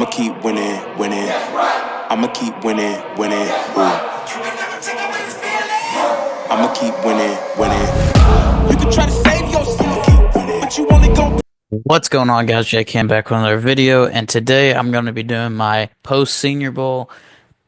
I'ma keep winning, winning. I'ma keep winning, winning. Ooh. I'ma keep winning, winning. You can try to save yourself, but you only go. What's going on, guys? Jake Cam back with another video, and today I'm going to be doing my post Senior Bowl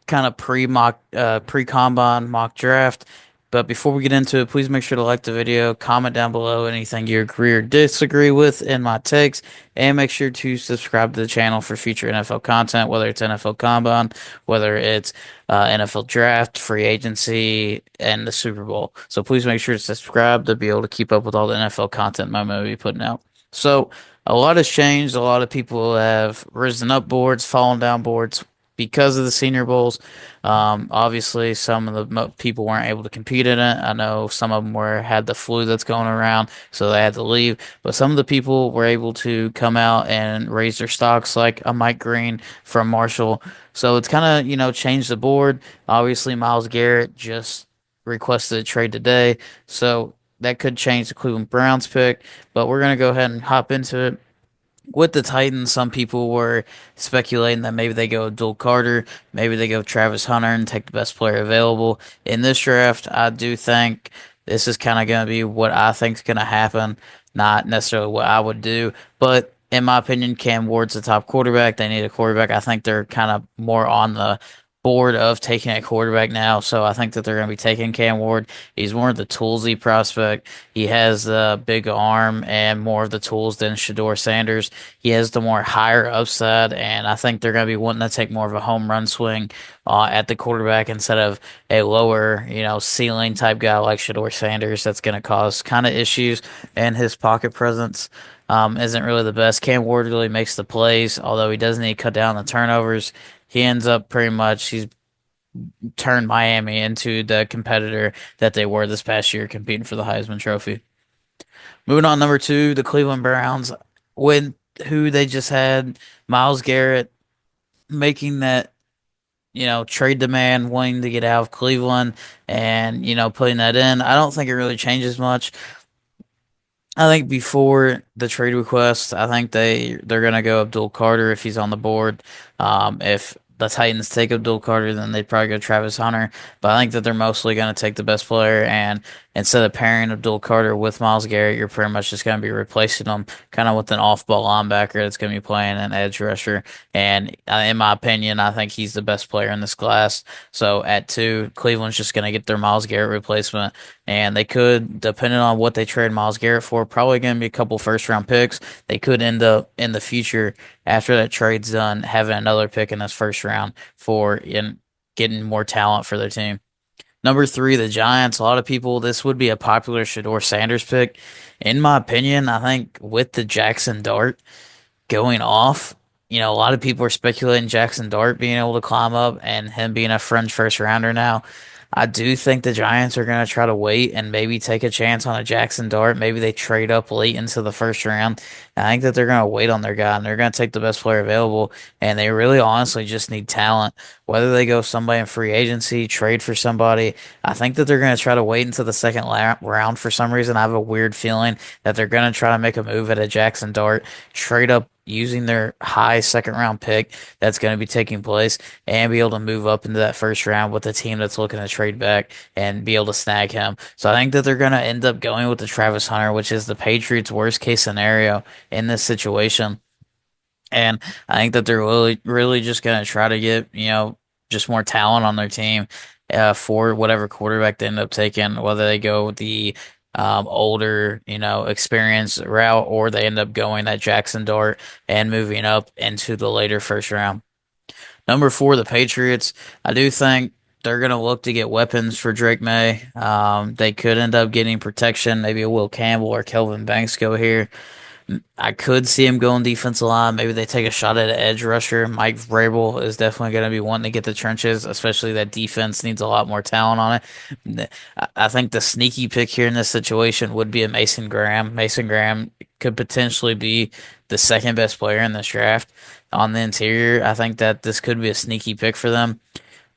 kind of pre-combine mock draft. But before we get into it, please make sure to like the video, comment down below anything you agree or disagree with in my takes, and make sure to subscribe to the channel for future NFL content, whether it's NFL Combine, whether it's NFL Draft, free agency, and the Super Bowl. So please make sure to subscribe to be able to keep up with all the NFL content I'm going to be putting out. So a lot has changed. A lot of people have risen up boards, fallen down boards because of the Senior Bowls. Obviously, some of the people weren't able to compete in it. I know some of them had the flu that's going around, so they had to leave. But some of the people were able to come out and raise their stocks, like a Mike Green from Marshall. So it's kind of changed the board. Obviously, Myles Garrett just requested a trade today, so that could change the Cleveland Browns pick. But we're gonna go ahead and hop into it. With the Titans, some people were speculating that maybe they go Dual Carter, maybe they go Travis Hunter and take the best player available. In this draft, I do think this is kind of going to be what I think is going to happen, not necessarily what I would do. But in my opinion, Cam Ward's the top quarterback. They need a quarterback. I think they're kind of more on the board of taking a quarterback now, so I think that they're going to be taking Cam Ward. He's more of the toolsy prospect. He has a big arm and more of the tools than Shador Sanders. He has the more higher upside, and I think they're going to be wanting to take more of a home run swing at the quarterback instead of a lower, ceiling type guy like Shador Sanders. That's going to cause kind of issues, and his pocket presence isn't really the best. Cam Ward really makes the plays, although he does need to cut down the turnovers. He ends up pretty much he's turned Miami into the competitor that they were this past year competing for the Heisman Trophy. Moving on, number two, the Cleveland Browns, with who they just had, Myles Garrett making that, trade demand, wanting to get out of Cleveland and, putting that in. I don't think it really changes much. I think before the trade request, I think they're gonna go Abdul Carter if he's on the board. If the Titans take Abdul Carter, then they'd probably go Travis Hunter. But I think that they're mostly gonna take the best player, and instead of pairing Abdul Carter with Myles Garrett, you're pretty much just gonna be replacing them kind of with an off-ball linebacker that's gonna be playing an edge rusher. And in my opinion, I think he's the best player in this class. So at two, Cleveland's just gonna get their Myles Garrett replacement. And they could, depending on what they trade Myles Garrett for, probably going to be a couple first round picks. They could end up in the future, after that trade's done, having another pick in this first round for getting more talent for their team. Number three, the Giants. A lot of people, this would be a popular Shador Sanders pick. In my opinion, I think with the Jackson Dart going off, a lot of people are speculating Jackson Dart being able to climb up and him being a fringe first rounder now. I do think the Giants are going to try to wait and maybe take a chance on a Jackson Dart. Maybe they trade up late into the first round. I think that they're going to wait on their guy and they're going to take the best player available. And they really honestly just need talent. Whether they go somebody in free agency, trade for somebody, I think that they're going to try to wait until the second round for some reason. I have a weird feeling that they're going to try to make a move at a Jackson Dart, trade up using their high second round pick that's going to be taking place and be able to move up into that first round with a team that's looking to trade back and be able to snag him. So I think that they're going to end up going with the Travis Hunter, which is the Patriots' worst case scenario in this situation. And I think that they're really, really just going to try to get, just more talent on their team for whatever quarterback they end up taking, whether they go with the older, experience route, or they end up going that Jackson Dart and moving up into the later first round. Number four, the Patriots. I do think they're going to look to get weapons for Drake May. They could end up getting protection. Maybe a Will Campbell or Kelvin Banks go here. I could see him going defensive line. Maybe they take a shot at an edge rusher. Mike Vrabel is definitely going to be wanting to get the trenches, especially that defense needs a lot more talent on it. I think the sneaky pick here in this situation would be a Mason Graham. Mason Graham could potentially be the second best player in this draft on the interior. I think that this could be a sneaky pick for them.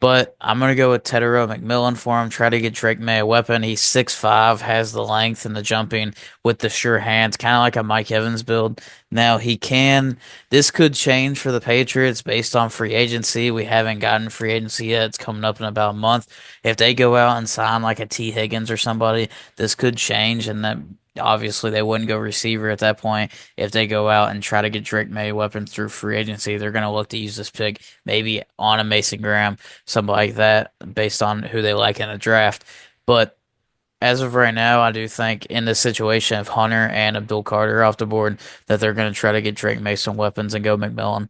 But I'm gonna go with Tedero McMillan for him. Try to get Drake May a weapon. He's 6'5", has the length and the jumping with the sure hands, kind of like a Mike Evans build. Now he can. This could change for the Patriots based on free agency. We haven't gotten free agency yet. It's coming up in about a month. If they go out and sign like a T Higgins or somebody, this could change, and that obviously they wouldn't go receiver at that point. If they go out and try to get Drake May weapons through free agency, they're gonna look to use this pick maybe on a Mason Graham, something like that, based on who they like in the draft. But as of right now, I do think in the situation of Hunter and Abdul Carter off the board that they're going to try to get Drake Mason weapons and go McMillan.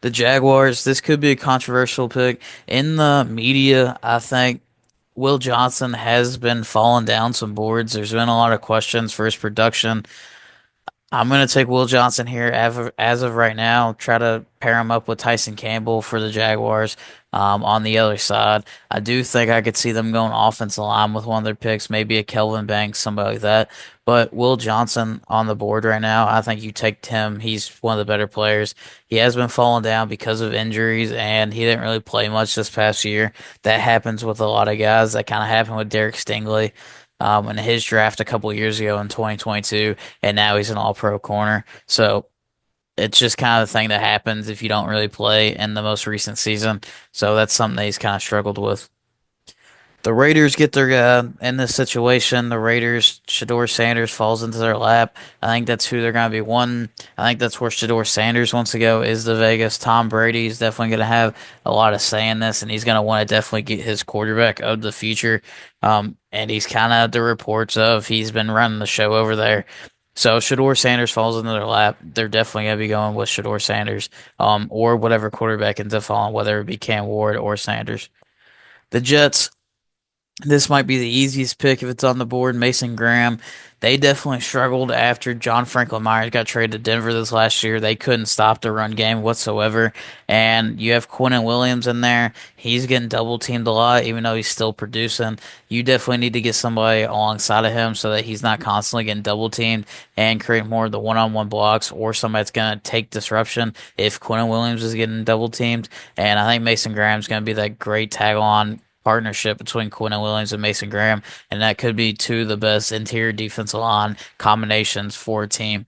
The Jaguars, this could be a controversial pick. In the media, I think Will Johnson has been falling down some boards. There's been a lot of questions for his production. I'm going to take Will Johnson here as of right now. Try to pair him up with Tyson Campbell for the Jaguars on the other side. I do think I could see them going offensive line with one of their picks, maybe a Kelvin Banks, somebody like that. But Will Johnson on the board right now, I think you take him. He's one of the better players. He has been falling down because of injuries, and he didn't really play much this past year. That happens with a lot of guys. That kind of happened with Derek Stingley in his draft a couple years ago in 2022, and now he's an all-pro corner. So it's just kind of the thing that happens if you don't really play in the most recent season. So that's something that he's kind of struggled with. The Raiders get their in this situation. The Raiders, Shador Sanders falls into their lap. I think that's who they're going to be one. I think that's where Shador Sanders wants to go is the Vegas. Tom Brady is definitely going to have a lot of say in this, and he's going to want to definitely get his quarterback of the future. And he's kind of the reports of he's been running the show over there. So Shador Sanders falls into their lap. They're definitely going to be going with Shador Sanders, or whatever quarterback ends up falling, whether it be Cam Ward or Sanders. The Jets. This might be the easiest pick if it's on the board. Mason Graham. They definitely struggled after John Franklin Myers got traded to Denver this last year. They couldn't stop the run game whatsoever. And you have Quinnen Williams in there. He's getting double teamed a lot, even though he's still producing. You definitely need to get somebody alongside of him so that he's not constantly getting double teamed and create more of the one-on-one blocks or somebody that's going to take disruption if Quinnen Williams is getting double teamed. And I think Mason Graham's going to be that great tag on partnership between Quinnen Williams and Mason Graham, and that could be two of the best interior defensive line combinations for a team.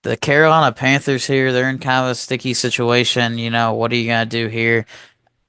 The Carolina Panthers here, they're in kind of a sticky situation. What are you going to do here?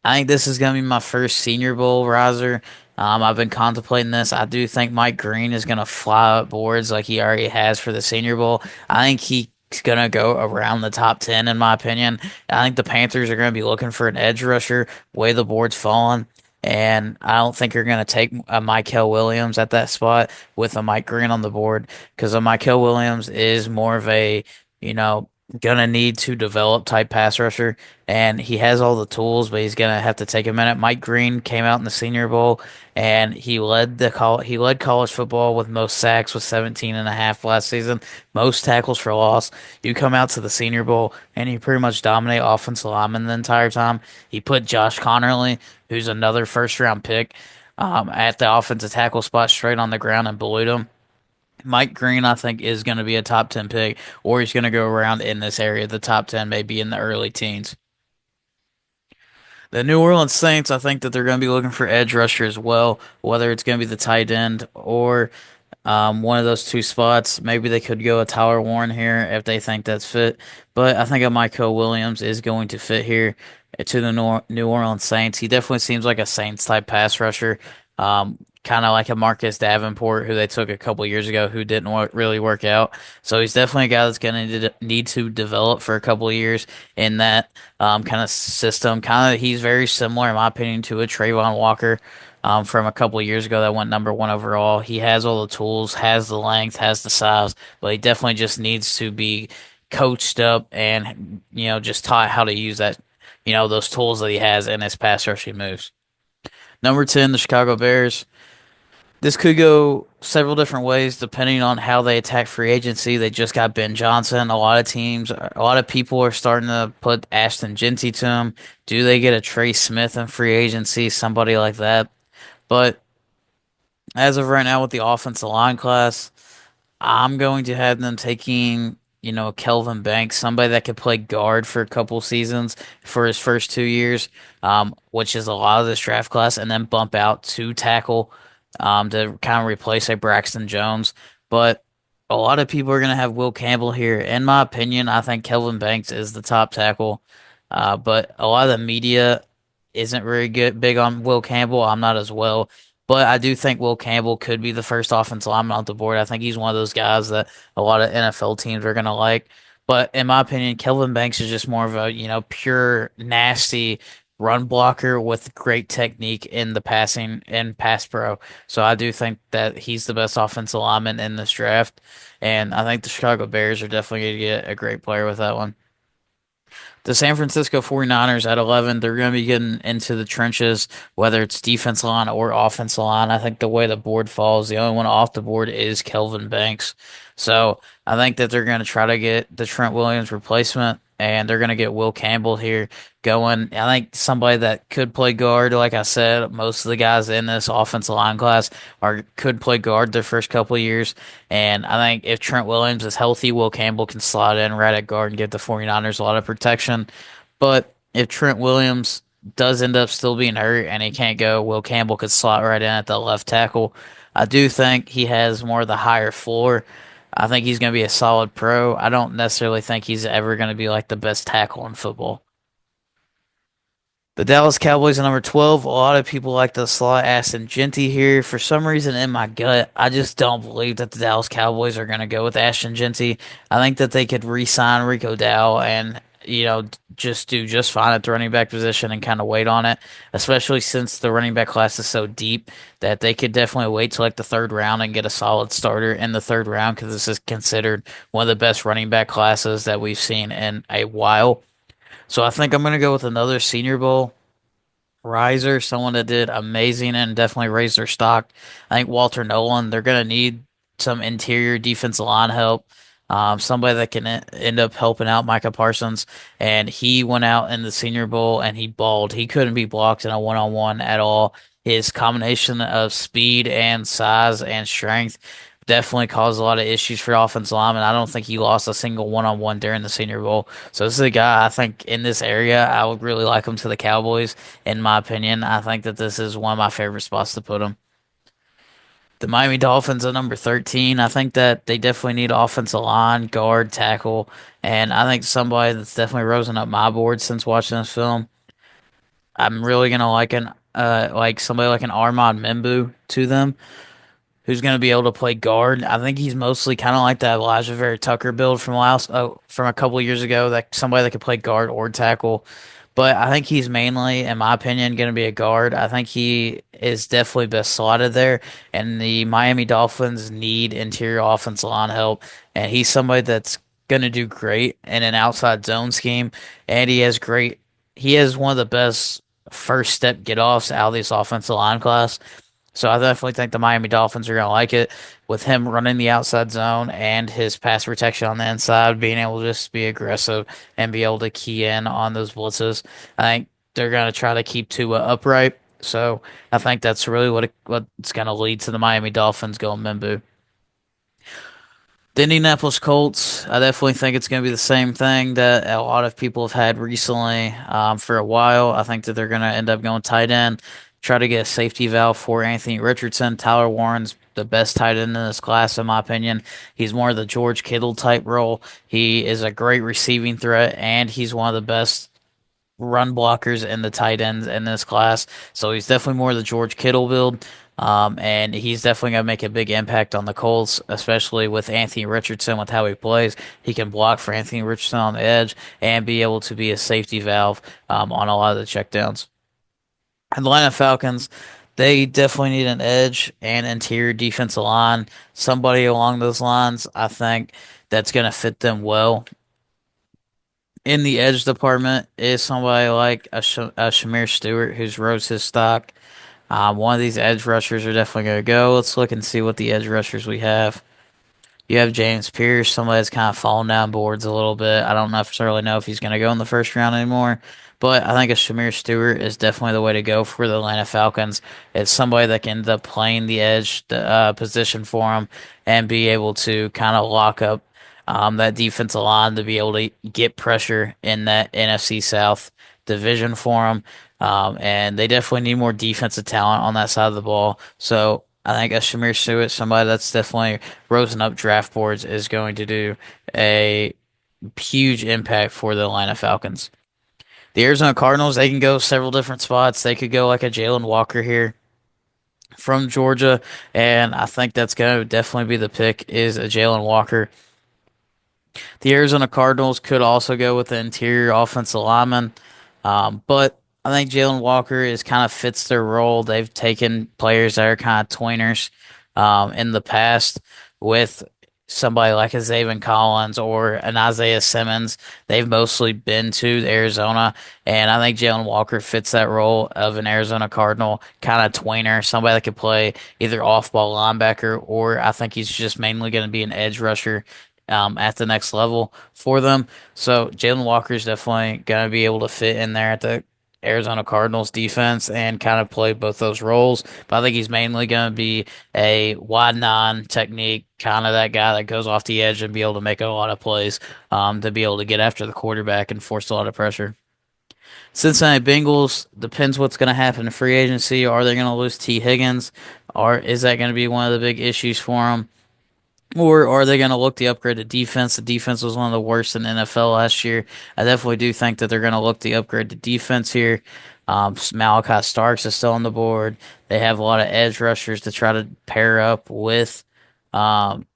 I think this is going to be my first Senior Bowl riser. I've been contemplating this. I do think Mike Green is going to fly up boards like he already has for the Senior Bowl. I think he's going to go around the top 10, in my opinion. I think the Panthers are going to be looking for an edge rusher, way the board's falling. And I don't think you're going to take a Mykel Williams at that spot with a Mike Green on the board because a Mykel Williams is more of a, you know, gonna need to develop type pass rusher, and he has all the tools, but he's gonna have to take a minute. Mike Green came out in the Senior Bowl, and he led college football with most sacks with 17 and a half last season, most tackles for loss. You come out to the Senior Bowl, and you pretty much dominate offensive linemen the entire time. He put Josh Connerly, who's another first round pick, at the offensive tackle spot straight on the ground and bullied him. Mike Green, I think, is going to be a top 10 pick, or he's going to go around in this area. The top 10, maybe in the early teens. The New Orleans Saints, I think that they're going to be looking for edge rusher as well, whether it's going to be the tight end or one of those two spots. Maybe they could go a Tyler Warren here if they think that's fit. But I think a Mykel Williams is going to fit here to the New Orleans Saints. He definitely seems like a Saints type pass rusher. Kind of like a Marcus Davenport, who they took a couple years ago, who didn't really work out. So he's definitely a guy that's going to need to develop for a couple of years in that kind of system. He's very similar, in my opinion, to a Trayvon Walker from a couple of years ago that went number one overall. He has all the tools, has the length, has the size, but he definitely just needs to be coached up and just taught how to use that those tools that he has in his pass rushing moves. Number 10, the Chicago Bears. This could go several different ways depending on how they attack free agency. They just got Ben Johnson. A lot of people are starting to put Ashton Jeanty to him. Do they get a Trey Smith in free agency? Somebody like that. But as of right now with the offensive line class, I'm going to have them taking, Kelvin Banks, somebody that could play guard for a couple seasons for his first 2 years, which is a lot of this draft class, and then bump out to tackle to kind of replace like Braxton Jones. But a lot of people are going to have Will Campbell here. In my opinion, I think Kelvin Banks is the top tackle. But a lot of the media isn't very big on Will Campbell. I'm not as well. But I do think Will Campbell could be the first offensive lineman off the board. I think he's one of those guys that a lot of NFL teams are going to like. But in my opinion, Kelvin Banks is just more of a, pure nasty run blocker with great technique in the passing and pass pro. So I do think that he's the best offensive lineman in this draft. And I think the Chicago Bears are definitely going to get a great player with that one. The San Francisco 49ers at 11, they're going to be getting into the trenches, whether it's defense line or offensive line. I think the way the board falls, the only one off the board is Kelvin Banks. So I think that they're going to try to get the Trent Williams replacement, and they're going to get Will Campbell here going. I think somebody that could play guard, like I said, most of the guys in this offensive line class could play guard their first couple of years. And I think if Trent Williams is healthy, Will Campbell can slide in right at guard and give the 49ers a lot of protection. But if Trent Williams does end up still being hurt and he can't go, Will Campbell could slot right in at the left tackle. I do think he has more of the higher floor. I think he's going to be a solid pro. I don't necessarily think he's ever going to be like the best tackle in football. The Dallas Cowboys at number 12. A lot of people like to slot Ashton Jeanty here. For some reason, in my gut, I just don't believe that the Dallas Cowboys are going to go with Ashton Jeanty. I think that they could re-sign Rico Dow and, just do just fine at the running back position and kind of wait on it, especially since the running back class is so deep that they could definitely wait till like the third round and get a solid starter in the third round because this is considered one of the best running back classes that we've seen in a while. So I think I'm going to go with another Senior Bowl riser, someone that did amazing and definitely raised their stock. I think Walter Nolan, they're going to need some interior defensive line help. Somebody that can end up helping out Micah Parsons. And he went out in the Senior Bowl and he balled. He couldn't be blocked in a one-on-one at all. His combination of speed and size and strength definitely caused a lot of issues for offensive linemen. I don't think he lost a single one-on-one during the Senior Bowl. So this is a guy I think in this area I would really like him to the Cowboys. In my opinion, I think that this is one of my favorite spots to put him. The Miami Dolphins at number 13. I think that they definitely need offensive line, guard, tackle, and I think somebody that's definitely risen up my board since watching this film. I'm really gonna like somebody like an Armand Membu to them who's going to be able to play guard. I think he's mostly kind of like that Elijah Vera Tucker build from a couple of years ago, that somebody that could play guard or tackle. But I think he's mainly, in my opinion, going to be a guard. I think he is definitely best slotted there, and the Miami Dolphins need interior offensive line help, and he's somebody that's going to do great in an outside zone scheme, and he has one of the best first step get offs out of this offensive line class. So I definitely think the Miami Dolphins are going to like it with him running the outside zone and his pass protection on the inside, being able to just be aggressive and be able to key in on those blitzes. I think they're going to try to keep Tua upright. So I think that's really what's going to lead to the Miami Dolphins going Membu. The Indianapolis Colts, I definitely think it's going to be the same thing that a lot of people have had recently for a while. I think that they're going to end up going tight end, try to get a safety valve for Anthony Richardson. Tyler Warren's the best tight end in this class, in my opinion. He's more of the George Kittle type role. He is a great receiving threat, and he's one of the best run blockers in the tight ends in this class. So he's definitely more the George Kittle build. And he's definitely going to make a big impact on the Colts, especially with Anthony Richardson, with how he plays. He can block for Anthony Richardson on the edge and be able to be a safety valve on a lot of the checkdowns. And the Atlanta Falcons, they definitely need an edge and interior defensive line. Somebody along those lines, I think, that's going to fit them well in the edge department is somebody like a Shamir Stewart who's rose his stock. One of these edge rushers are definitely going to go. Let's look and see what the edge rushers we have. You have James Pierce, somebody that's kind of fallen down boards a little bit. I don't necessarily know if he's going to go in the first round anymore, but I think a Shamir Stewart is definitely the way to go for the Atlanta Falcons. It's somebody that can end up playing the edge position for them and be able to kind of lock up that defensive line to be able to get pressure in that NFC South division for them. And they definitely need more defensive talent on that side of the ball. So I think a Shamir Stewart, somebody that's definitely risen up draft boards, is going to do a huge impact for the Atlanta Falcons. The Arizona Cardinals, they can go several different spots. They could go like a Jalen Walker here from Georgia, and I think that's going to definitely be the pick is a Jalen Walker. The Arizona Cardinals could also go with the interior offensive lineman, but I think Jalen Walker is kind of fits their role. They've taken players that are kind of tweeners in the past with somebody like a Zaven Collins or an Isaiah Simmons. They've mostly been to Arizona, and I think Jalen Walker fits that role of an Arizona Cardinal kind of tweener, somebody that could play either off-ball linebacker or I think he's just mainly going to be an edge rusher at the next level for them. So Jalen Walker is definitely going to be able to fit in there at the Arizona Cardinals defense and kind of play both those roles. But I think he's mainly going to be a wide nine technique, kind of that guy that goes off the edge and be able to make a lot of plays, to be able to get after the quarterback and force a lot of pressure. Cincinnati Bengals depends what's going to happen in free agency. Are they going to lose T. Higgins? Or is that going to be one of the big issues for them? Or are they going to look to upgrade the defense? The defense was one of the worst in the NFL last year. I definitely do think that they're going to look to upgrade the defense here. Malachi Starks is still on the board. They have a lot of edge rushers to try to pair up with um,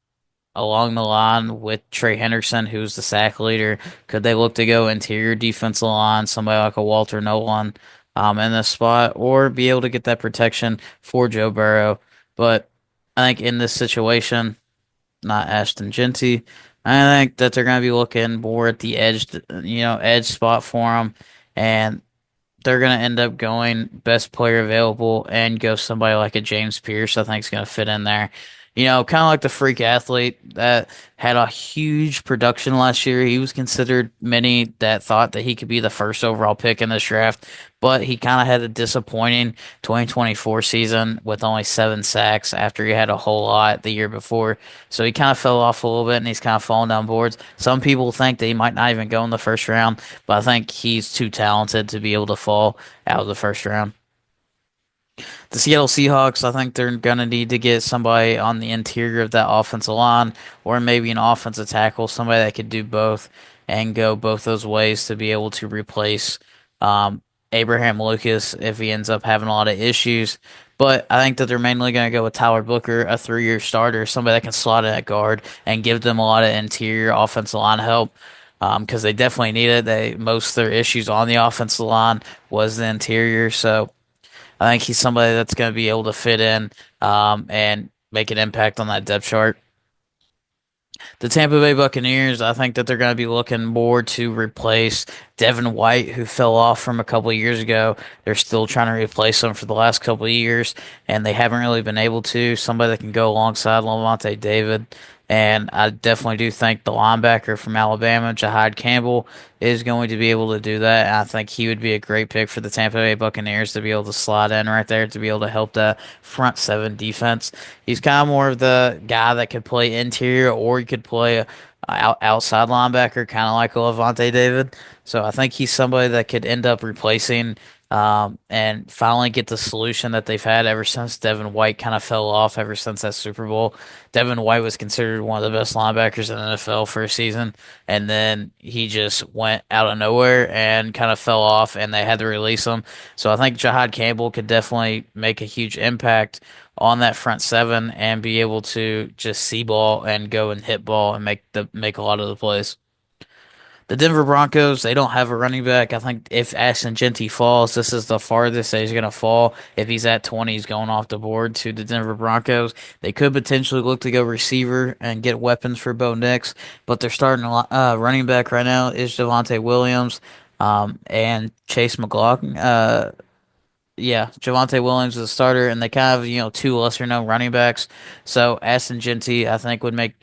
along the line with Trey Henderson, who's the sack leader. Could they look to go interior defensive line, somebody like a Walter Nolan in this spot, or be able to get that protection for Joe Burrow? But I think in this situation, not Ashton Genty. I think that they're going to be looking more at the edge, edge spot for him, and they're going to end up going best player available and go somebody like a James Pierce. I think is going to fit in there. Kind of like the freak athlete that had a huge production last year. He was considered many that thought that he could be the first overall pick in this draft, but he kind of had a disappointing 2024 season with only 7 sacks after he had a whole lot the year before. So he kind of fell off a little bit and he's kind of fallen down boards. Some people think that he might not even go in the first round, but I think he's too talented to be able to fall out of the first round. The Seattle Seahawks, I think they're going to need to get somebody on the interior of that offensive line or maybe an offensive tackle, somebody that could do both and go both those ways to be able to replace um, Abraham Lucas if he ends up having a lot of issues. But I think that they're mainly going to go with Tyler Booker, a 3-year starter, somebody that can slot in at guard and give them a lot of interior offensive line help. Because they definitely need it. Most of their issues on the offensive line was the interior, so I think he's somebody that's going to be able to fit in and make an impact on that depth chart. The Tampa Bay Buccaneers, I think that they're going to be looking more to replace Devin White, who fell off from a couple of years ago. They're still trying to replace him for the last couple of years, and they haven't really been able to. Somebody that can go alongside Lavonte David. And I definitely do think the linebacker from Alabama, Jahad Campbell, is going to be able to do that. And I think he would be a great pick for the Tampa Bay Buccaneers to be able to slide in right there to be able to help that front seven defense. He's kind of more of the guy that could play interior or he could play outside linebacker, kind of like a Levante David. So I think he's somebody that could end up replacing and finally get the solution that they've had ever since Devin White kind of fell off ever since that Super Bowl. Devin White was considered one of the best linebackers in the NFL for a season, and then he just went out of nowhere and kind of fell off, and they had to release him. So I think Jahad Campbell could definitely make a huge impact on that front seven and be able to just see ball and go and hit ball and make a lot of the plays. The Denver Broncos, they don't have a running back. I think if Ashton Genty falls, this is the farthest that he's going to fall. If he's at 20, he's going off the board to the Denver Broncos. They could potentially look to go receiver and get weapons for Bo Nix, but their starting running back right now is Javonte Williams and Chase McLaughlin. Yeah, Javonte Williams is a starter, and they kind of, two lesser known running backs. So Ashton Genty, I think, would make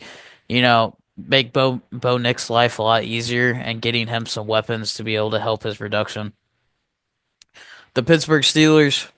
Bo Nix's life a lot easier and getting him some weapons to be able to help his production. The Pittsburgh Steelers,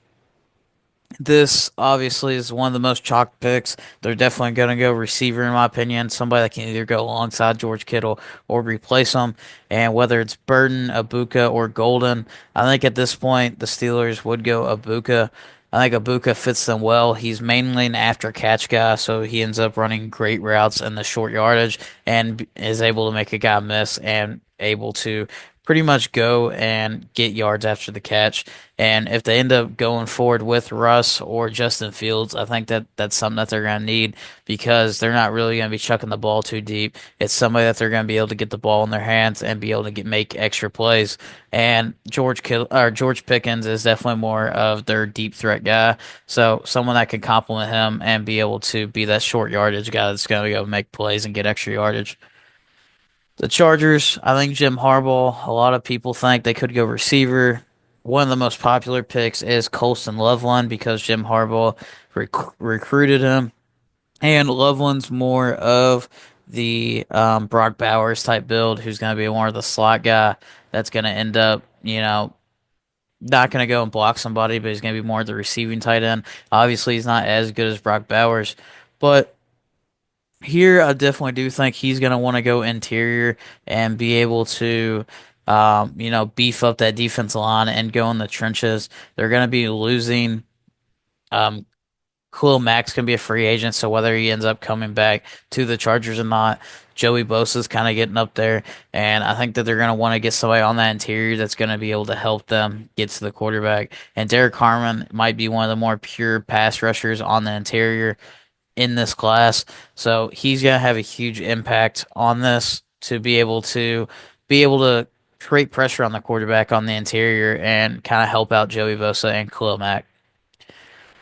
This obviously is one of the most chalk picks. They're definitely going to go receiver, in my opinion. Somebody that can either go alongside George Kittle or replace him. And whether it's Burton, Abuka, or Golden, I think at this point the Steelers would go Abuka. I think Abuka fits them well. He's mainly an after catch guy, so he ends up running great routes in the short yardage and is able to make a guy miss and able to pretty much go and get yards after the catch. And if they end up going forward with Russ or Justin Fields, I think that that's something that they're going to need because they're not really going to be chucking the ball too deep. It's somebody that they're going to be able to get the ball in their hands and be able to make extra plays. And George Pickens is definitely more of their deep threat guy. So someone that can complement him and be able to be that short yardage guy that's going to go make plays and get extra yardage. The Chargers, I think Jim Harbaugh, a lot of people think they could go receiver. One of the most popular picks is Colston Loveland because Jim Harbaugh recruited him. And Loveland's more of the Brock Bowers type build, who's going to be more of the slot guy that's going to end up, not going to go and block somebody, but he's going to be more of the receiving tight end. Obviously, he's not as good as Brock Bowers, but here, I definitely do think he's going to want to go interior and be able to, beef up that defensive line and go in the trenches. They're going to be losing. Um, Khalil Mack's going to be a free agent, so whether he ends up coming back to the Chargers or not, Joey Bosa's kind of getting up there, and I think that they're going to want to get somebody on that interior that's going to be able to help them get to the quarterback. And Derek Harmon might be one of the more pure pass rushers on the interior in this class. So he's going to have a huge impact on this to be able to create pressure on the quarterback on the interior and kind of help out Joey Bosa and Khalil Mack.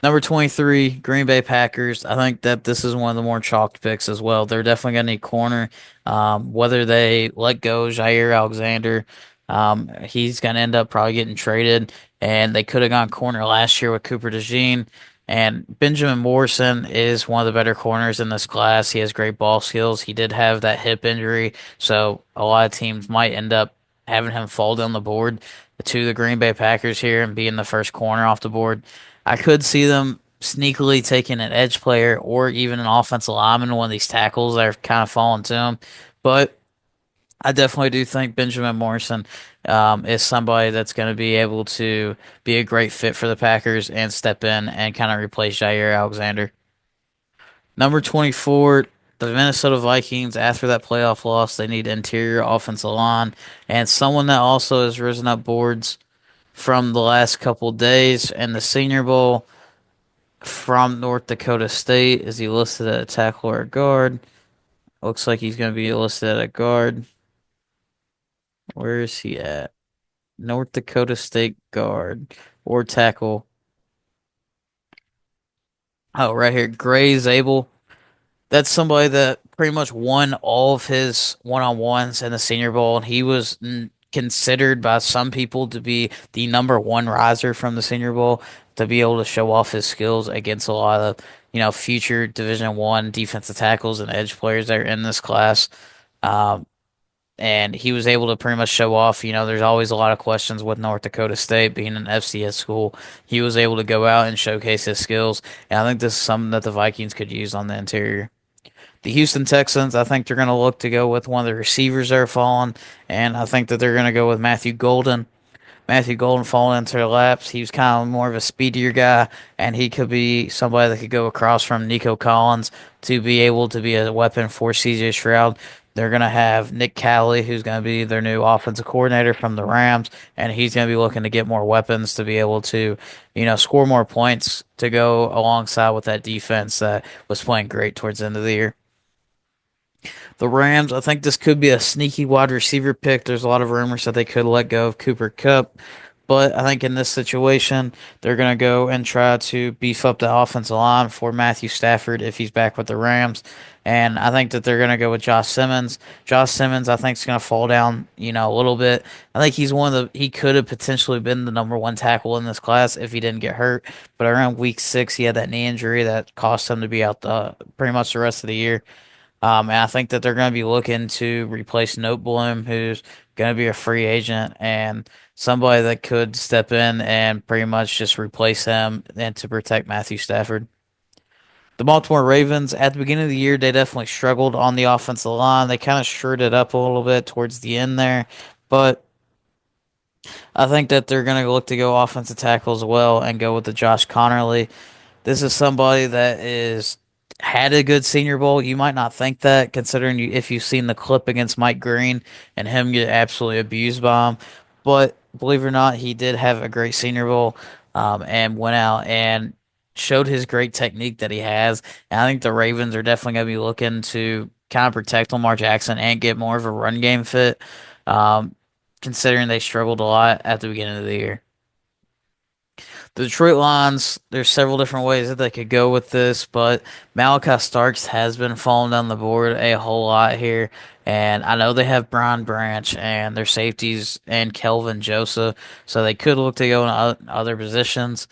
Number 23, Green Bay Packers. I think that this is one of the more chalked picks as well. They're definitely going to need corner. Whether they let go Jair Alexander, he's going to end up probably getting traded. And they could have gone corner last year with Cooper DeJean. And Benjamin Morrison is one of the better corners in this class. He has great ball skills. He did have that hip injury, so a lot of teams might end up having him fall down the board to the Green Bay Packers here and being the first corner off the board. I could see them sneakily taking an edge player or even an offensive lineman, one of these tackles that are kind of falling to him. But I definitely do think Benjamin Morrison is somebody that's going to be able to be a great fit for the Packers and step in and kind of replace Jair Alexander. Number 24, the Minnesota Vikings, after that playoff loss, they need interior offensive line and someone that also has risen up boards from the last couple days in the Senior Bowl from North Dakota State. Is he listed at a tackle or a guard? Looks like he's going to be listed at a guard. Where is he at? North Dakota State guard or tackle. Oh, right here, Gray Zabel. That's somebody that pretty much won all of his one-on-ones in the Senior Bowl, and he was considered by some people to be the number one riser from the Senior Bowl to be able to show off his skills against a lot of, future Division One defensive tackles and edge players that are in this class. Um, and he was able to pretty much show off. There's always a lot of questions with North Dakota State being an FCS school. He was able to go out and showcase his skills, and I think this is something that the Vikings could use on the interior. The Houston Texans, I think they're going to look to go with one of the receivers that are falling, and I think that they're going to go with Matthew Golden. Matthew Golden falling into their laps. He was kind of more of a speedier guy, and he could be somebody that could go across from Nico Collins to be able to be a weapon for CJ Stroud. They're going to have Nick Calley, who's going to be their new offensive coordinator from the Rams, and he's going to be looking to get more weapons to be able to, score more points to go alongside with that defense that was playing great towards the end of the year. The Rams, I think this could be a sneaky wide receiver pick. There's a lot of rumors that they could let go of Cooper Kupp, but I think in this situation, they're going to go and try to beef up the offensive line for Matthew Stafford if he's back with the Rams. And I think that they're going to go with Josh Simmons. Josh Simmons, I think, is going to fall down, a little bit. I think he could have potentially been the number one tackle in this class if he didn't get hurt. But around week 6, he had that knee injury that cost him to be out pretty much the rest of the year. And I think that they're going to be looking to replace Noteboom, who's going to be a free agent and somebody that could step in and pretty much just replace him and to protect Matthew Stafford. The Baltimore Ravens, at the beginning of the year, they definitely struggled on the offensive line. They kind of shored it up a little bit towards the end there, but I think that they're going to look to go offensive tackle as well and go with the Josh Connerly. This is somebody that is had a good Senior Bowl. You might not think that, considering if you've seen the clip against Mike Green and him get absolutely abused by him. But believe it or not, he did have a great Senior Bowl, and went out and showed his great technique that he has. And I think the Ravens are definitely going to be looking to kind of protect Lamar Jackson and get more of a run game fit, um, considering they struggled a lot at the beginning of the year. The Detroit Lions, there's several different ways that they could go with this, but Malachi Starks has been falling down the board a whole lot here. And I know they have Brian Branch and their safeties and Kelvin Joseph, so they could look to go in other positions.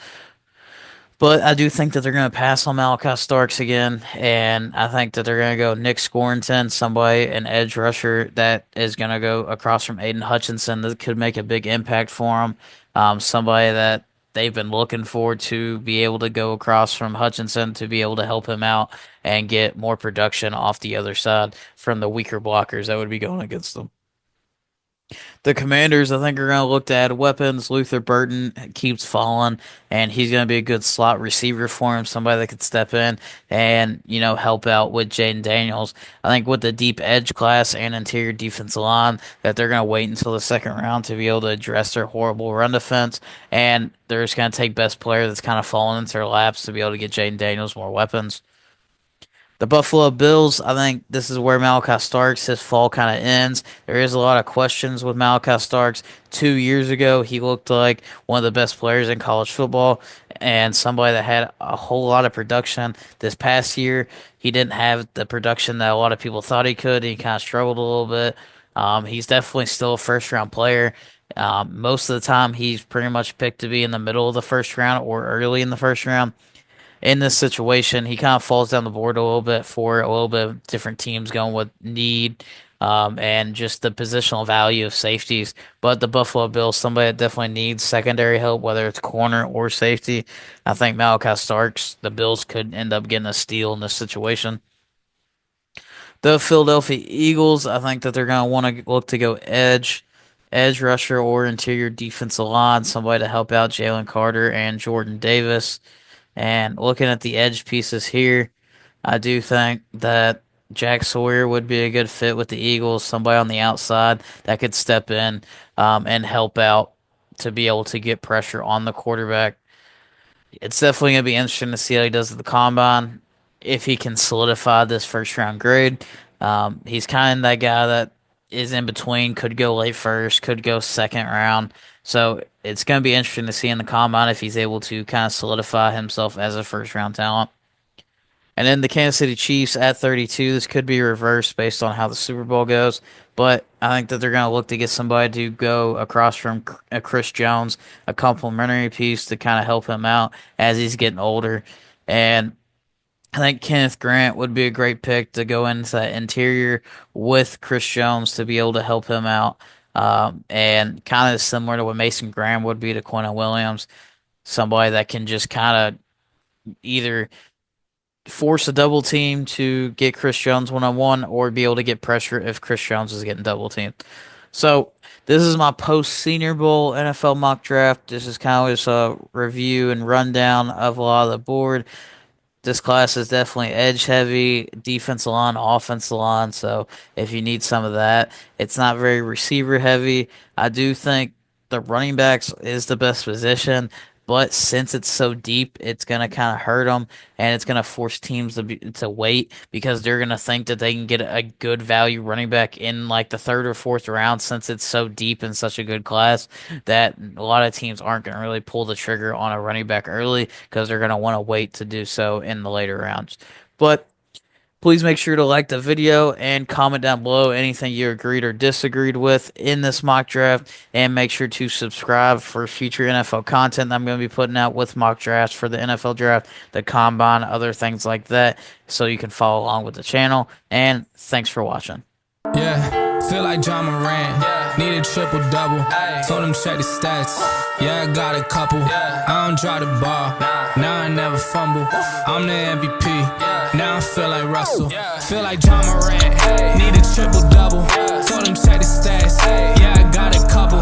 But I do think that they're going to pass on Malachi Starks again, and I think that they're going to go Nick Scorington, somebody, an edge rusher that is going to go across from Aiden Hutchinson that could make a big impact for them. Somebody that they've been looking forward to be able to go across from Hutchinson to be able to help him out and get more production off the other side from the weaker blockers that would be going against them. The Commanders, I think, are going to look to add weapons. Luther Burton keeps falling, and he's going to be a good slot receiver for him, somebody that could step in and, help out with Jaden Daniels. I think with the deep edge class and interior defensive line, that they're going to wait until the second round to be able to address their horrible run defense, and they're just going to take best player that's kind of fallen into their laps to be able to get Jaden Daniels more weapons. The Buffalo Bills, I think this is where Malachi Starks, his fall kind of ends. There is a lot of questions with Malachi Starks. 2 years ago, he looked like one of the best players in college football and somebody that had a whole lot of production. This past year, he didn't have the production that a lot of people thought he could. He kind of struggled a little bit. He's definitely still a first round player. Most of the time, he's pretty much picked to be in the middle of the first round or early in the first round. In this situation, he kind of falls down the board a little bit for a little bit of different teams going with need, and just the positional value of safeties. But the Buffalo Bills, somebody that definitely needs secondary help, whether it's corner or safety. I think Malachi Starks, the Bills could end up getting a steal in this situation. The Philadelphia Eagles, I think that they're going to want to look to go edge rusher or interior defensive line, somebody to help out Jalen Carter and Jordan Davis. And looking at the edge pieces here, I do think that Jack Sawyer would be a good fit with the Eagles, somebody on the outside that could step in, and help out to be able to get pressure on the quarterback. It's definitely going to be interesting to see how he does at the combine. If he can solidify this first round grade, he's kind of that guy that is in between, could go late first, could go second round. So it's going to be interesting to see in the combine if he's able to kind of solidify himself as a first round talent. And then the Kansas City Chiefs at 32. This could be reversed based on how the Super Bowl goes, but I think that they're going to look to get somebody to go across from Chris Jones, a complimentary piece to kind of help him out as he's getting older. And I think Kenneth Grant would be a great pick to go into that interior with Chris Jones to be able to help him out. And kind of similar to what Mason Graham would be to Quentin Williams, somebody that can just kind of either force a double team to get Chris Jones one on one or be able to get pressure if Chris Jones is getting double teamed. So this is my post Senior Bowl NFL mock draft. This is kind of just a review and rundown of a lot of the board. This class is definitely edge heavy, defensive line, offensive line. So if you need some of that, it's not very receiver heavy. I do think the running backs is the best position, but since it's so deep, it's gonna kind of hurt them, and it's gonna force teams to wait because they're gonna think that they can get a good value running back in like the third or fourth round since it's so deep in such a good class that a lot of teams aren't gonna really pull the trigger on a running back early because they're gonna want to wait to do so in the later rounds. But please make sure to like the video and comment down below anything you agreed or disagreed with in this mock draft. And make sure to subscribe for future NFL content that I'm going to be putting out with mock drafts for the NFL draft, the combine, other things like that. So you can follow along with the channel. And thanks for watching. Yeah, feel like John Moran. Yeah. Need a triple double. Told him check the stats. Yeah, I got a couple. I don't drop the ball. Now I never fumble. I'm the MVP. Now I feel like Russell. Feel like John Morant. Need a triple double. Told him check the stats. Yeah, I got a couple.